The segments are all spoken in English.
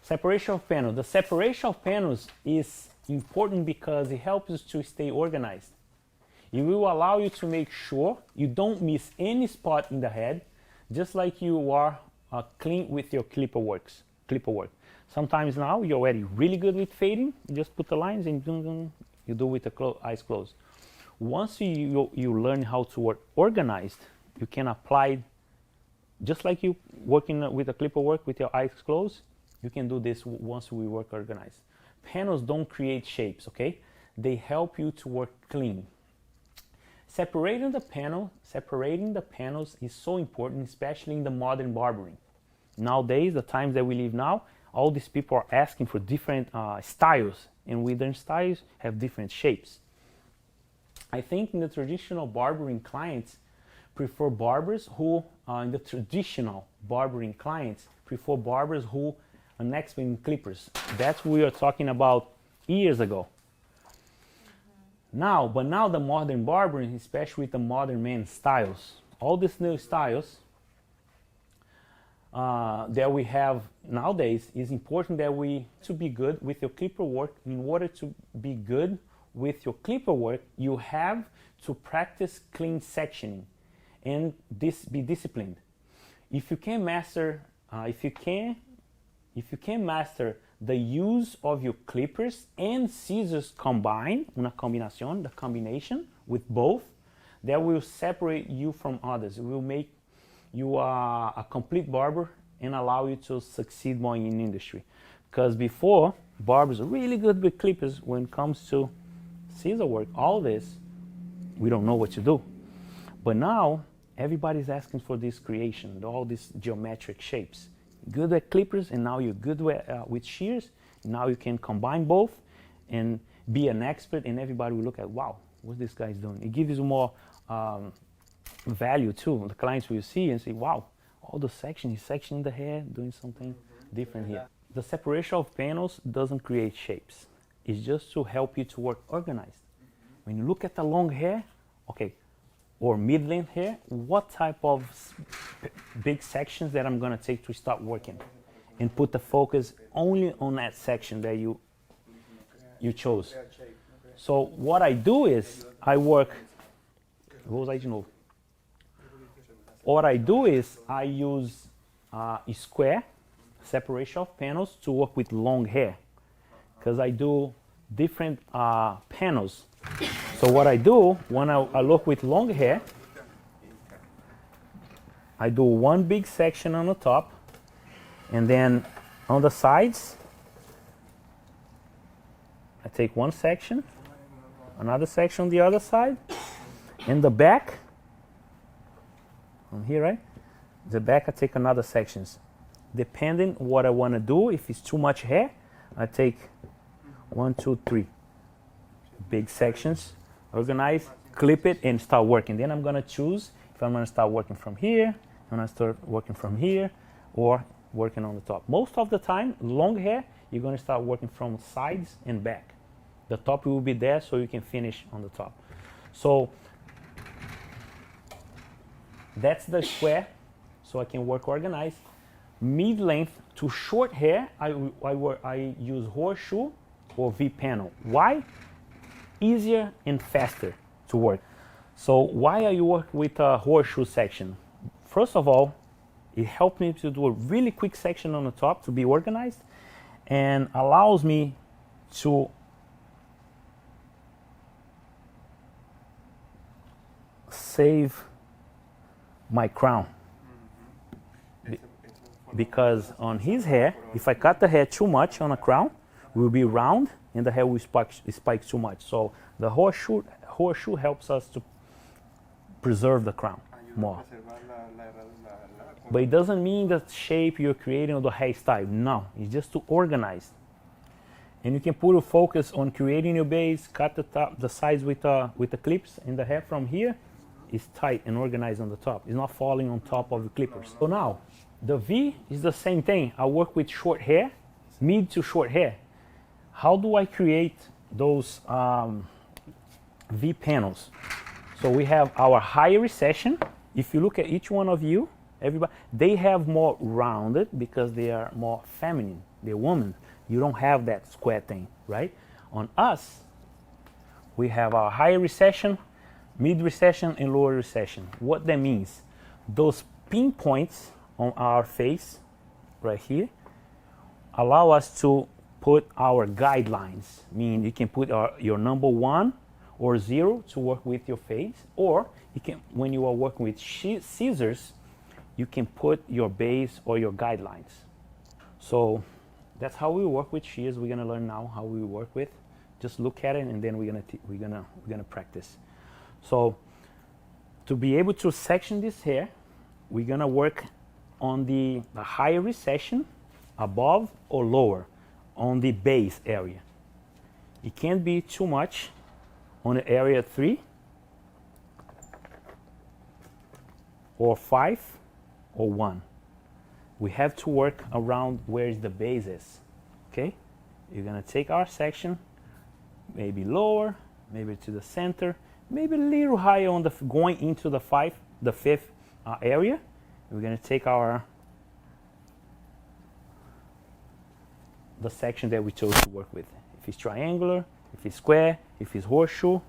Separation of panels. The separation of panels is important because it helps us to stay organized. It will allow you to make sure you don't miss any spot in the head, just like you are clean with your clipper work. Sometimes now you're already really good with fading. You just put the lines and you do with the eyes closed. Once you learn how to work organized, you can apply, just like you working with a clipper work with your eyes closed, you can do this once we work organized. Panels don't create shapes, okay? They help you to work clean. Separating the panels is so important, especially in the modern barbering. Nowadays, the times that we live now, all these people are asking for different styles, and within styles have different shapes. I think in the traditional barbering clients prefer barbers who, in the traditional barbering clients, prefer barbers who are an expert in clippers. That's what we were talking about years ago. Now the modern barbering, especially with the modern men styles, all these new styles that we have nowadays, is important that to be good with your clipper work. In order to be good with your clipper work, you have to practice clean sectioning and be disciplined. If you can master, the use of your clippers and scissors combined, the combination with both, that will separate you from others. It will make you a complete barber and allow you to succeed more in the industry. Because before, barbers are really good with clippers. When it comes to scissor work, all this, we don't know what to do. But now, everybody's asking for this creation, all these geometric shapes. Good at clippers, and now you're good with shears. Now you can combine both and be an expert, and everybody will look at, wow, what this guy's doing. It gives you more value too. The clients will see and say, wow, all the section, he's sectioning the hair, doing something different here. The separation of panels doesn't create shapes. It's just to help you to work organized. When you look at the long hair, okay, or mid-length hair, what type of big sections that I'm gonna take to start working, and put the focus only on that section that you chose. So what I do is I use a square separation of panels to work with long hair, because I do different panels. So what I do when I look with long hair, I do one big section on the top, and then on the sides I take one section, another section on the other side, and the back on here, right? The back I take another sections. Depending what I want to do, if it's too much hair, I take 1, 2, 3 big sections, organize, clip it, and start working. Then I'm gonna choose if I'm gonna start working from here, I'm gonna start working from here, or working on the top. Most of the time, long hair, you're gonna start working from sides and back. The top will be there so you can finish on the top. So that's the square, so I can work organized. Mid-length to short hair, I use horseshoe or V-panel. Why? Easier and faster to work. So why are you work with a horseshoe section? First of all, it helped me to do a really quick section on the top to be organized, and allows me to save my crown. Because on his hair, if I cut the hair too much on a crown, it will be round and the hair will spike too much. So the horseshoe helps us to preserve the crown more. But it doesn't mean the shape you're creating or the hairstyle. No, it's just to organize. And you can put a focus on creating your base, cut the top, the sides with the clips, and the hair from here is tight and organized on the top. It's not falling on top of the clippers. So now, the V is the same thing. I work with short hair, mid to short hair. How do I create those V panels? So we have our higher recession. If you look at each one of you, everybody, they have more rounded because they are more feminine. The woman, you don't have that square thing, right? On us, we have our higher recession, mid recession, and lower recession. What that means, those pinpoints on our face right here allow us to put our guidelines. Meaning you can put your number 1 or 0 to work with your face, or you can, when you are working with scissors, you can put your base or your guidelines. So that's how we work with shears. We're gonna learn now how we work with. Just look at it, and then we're gonna practice. So to be able to section this hair, we're gonna work on the higher recession, above or lower, on the base area. It can't be too much on the area 3 or 5 or 1. We have to work around where the base is. Okay? You're gonna take our section, maybe lower, maybe to the center, maybe a little higher on the going into the 5th area. We're gonna take the section that we chose to work with. If it's triangular, if it's square, if it's horseshoe,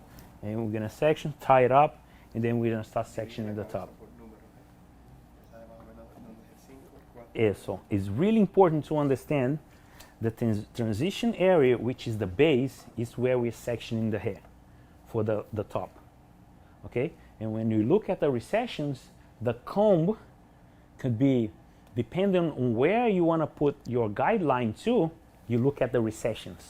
and we're gonna section, tie it up, and then we're gonna start sectioning the top. So it's really important to understand the transition area, which is the base, is where we're sectioning the hair for the top. Okay? And when you look at the recessions, the comb could be, depending on where you want to put your guideline to, you look at the recessions.